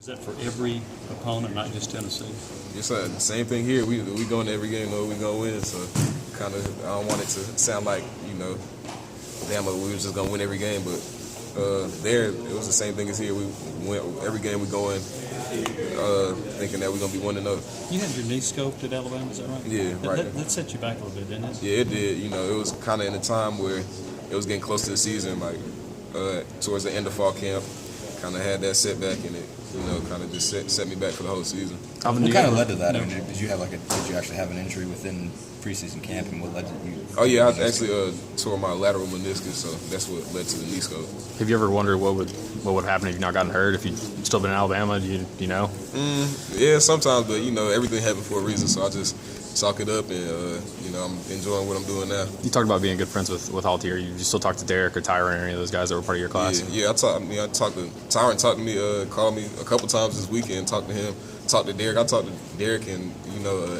Is that for every opponent, not just Tennessee? It's the same thing here. We go into every game knowing we gonna win. So kind of I don't want it to sound like damn, we were just gonna win every game. But there it was the same thing as here. We went every game we go in thinking that we're gonna be 1-0. You had your knee scoped at Alabama, is that right? Yeah, right. That set you back a little bit, didn't it? Yeah, it did. It was kind of in a time where it was getting close to the season, like towards the end of fall camp. Kind of had that setback, and it kind of just set me back for the whole season. What kind of led to that? No. I mean, did you actually have an injury within preseason camp, and what led to you? Oh yeah, I actually tore my lateral meniscus, so that's what led to the knee scope. Have you ever wondered what would happen if you not gotten hurt? If you'd still been in Alabama, do you know? Yeah, sometimes, but everything happened for a reason, so I just chalk it up, and I'm enjoying what I'm doing now. You talked about being good friends with Altier. You still talk to Derek or Tyron or any of those guys that were part of your class? Yeah, I talked to Tyron. Talked to me, called me a couple times this weekend. Talked to him. Talked to Derek. I talked to Derek and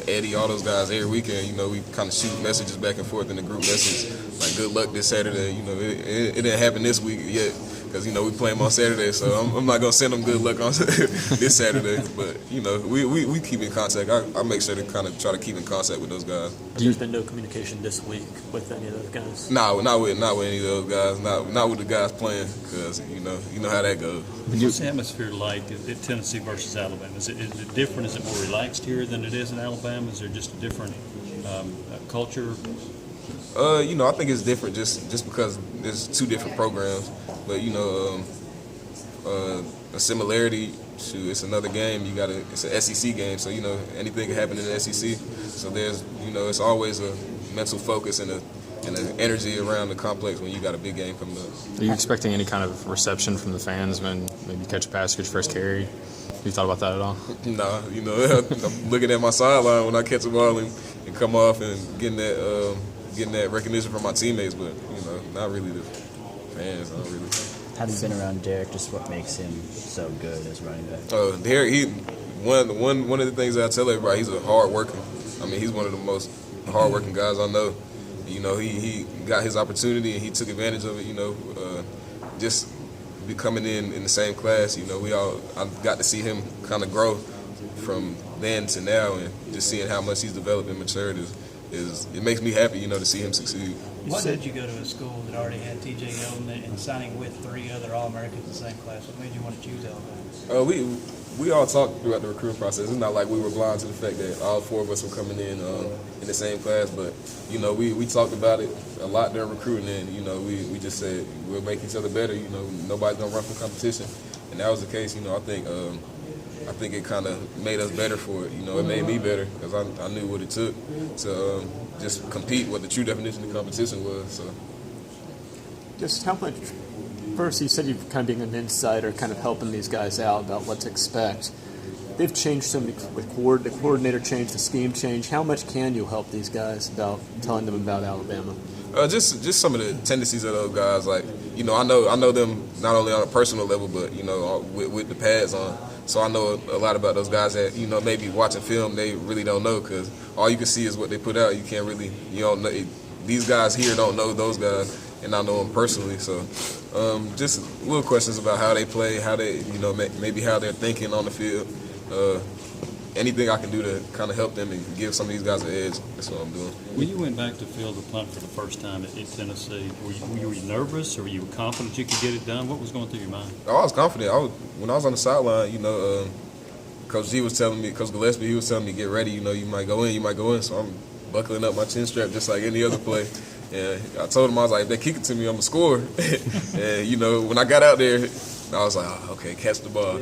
Eddie, all those guys every weekend. We kind of shoot messages back and forth in the group message, like good luck this Saturday. It didn't happen this week yet because we play them on Saturday, so I'm not gonna send them good luck on this Saturday. But we keep in contact. I make sure to kind of try to keep in contact with those guys. There's been no communication this week with any of those guys. Nah, not with any of those guys. Not with the guys playing, because you know how that goes. What's the atmosphere like at Tennessee versus Alabama? Is it different? Is it more relaxed here than it is in Alabama? Is there just a different culture? I think it's different just because there's two different programs. But a similarity to it's another game. It's an SEC game, so anything can happen in the SEC. So there's it's always a mental focus and an energy around the complex when you got a big game coming up. Are you expecting any kind of reception from the fans when maybe you catch a pass, get your first carry? Have you thought about that at all? Nah, I'm looking at my sideline when I catch a ball and come off and getting that recognition from my teammates, but not really the fans. Not really. Have you been around Derek? Just what makes him so good as running back? Derek, one of the things that I tell everybody, he's a hard worker. I mean, he's one of the most hard working guys I know. He got his opportunity and he took advantage of it. Just be coming in the same class. I got to see him kind of grow from then to now, and just seeing how much he's developed and matured it makes me happy, to see him succeed. You said you go to a school that already had T.J. Yeldon and signing with 3 other All-Americans in the same class. What made you want to choose Alabama? We all talked throughout the recruiting process. It's not like we were blind to the fact that all 4 of us were coming in the same class, but we talked about it a lot during recruiting, and we just said we'll make each other better. Nobody's gonna run from competition, and that was the case. I think it kind of made us better for it. It made me better because I knew what it took to just compete, what the true definition of competition was. So, just how much? First, you said you're kind of being an insider, kind of helping these guys out about what to expect. They've changed so many. The coordinator changed, the scheme changed. How much can you help these guys about telling them about Alabama? Just some of the tendencies of those guys. Like I know them not only on a personal level, but with the pads on. So I know a lot about those guys that maybe watching film they really don't know, because all you can see is what they put out. You can't really don't know. These guys here don't know those guys, and I know them personally. So just little questions about how they play, how they maybe how they're thinking on the field. Anything I can do to kind of help them and give some of these guys an edge, that's what I'm doing. When you went back to field the punt for the first time at Tennessee, were you nervous, or were you confident you could get it done? What was going through your mind? I was confident. When I was on the sideline, Coach G was telling me, Coach Gillespie, he was telling me, get ready, you might go in. So I'm buckling up my chin strap just like any other play. And I told him, I was like, if they kick it to me, I'm going to score. And, when I got out there, I was like, oh, okay, catch the ball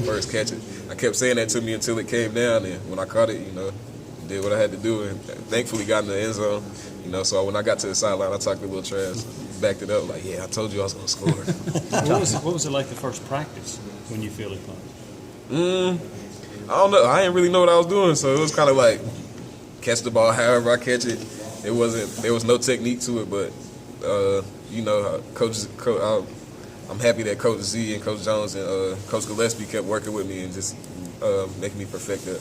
first, catch it. I kept saying that to me until it came down, and when I caught it, did what I had to do, and thankfully got in the end zone. So when I got to the sideline, I talked a little trash, backed it up, like, yeah, I told you I was going to score. What was it like the first practice when you fielded punt? I don't know. I didn't really know what I was doing, so it was kind of like catch the ball however I catch it. There was no technique to it, but I'm happy that Coach Z and Coach Jones and Coach Gillespie kept working with me and just making me perfect that.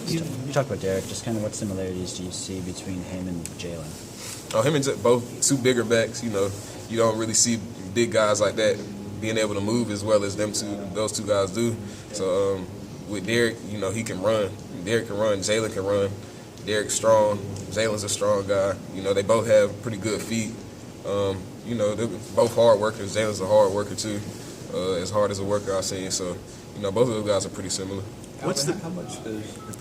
You talked about Derek. Just kind of what similarities do you see between him and Jalen? Him and both two bigger backs. You don't really see big guys like that being able to move as well as those two guys do. So with Derek, you know, he can run. Derek can run. Jalen can run. Derek's strong. Jalen's a strong guy. You know, they both have pretty good feet. You know, they're both hard workers. Jalen's a hard worker too, as hard as a worker I've seen. So, you know, both of those guys are pretty similar. What's the how much does the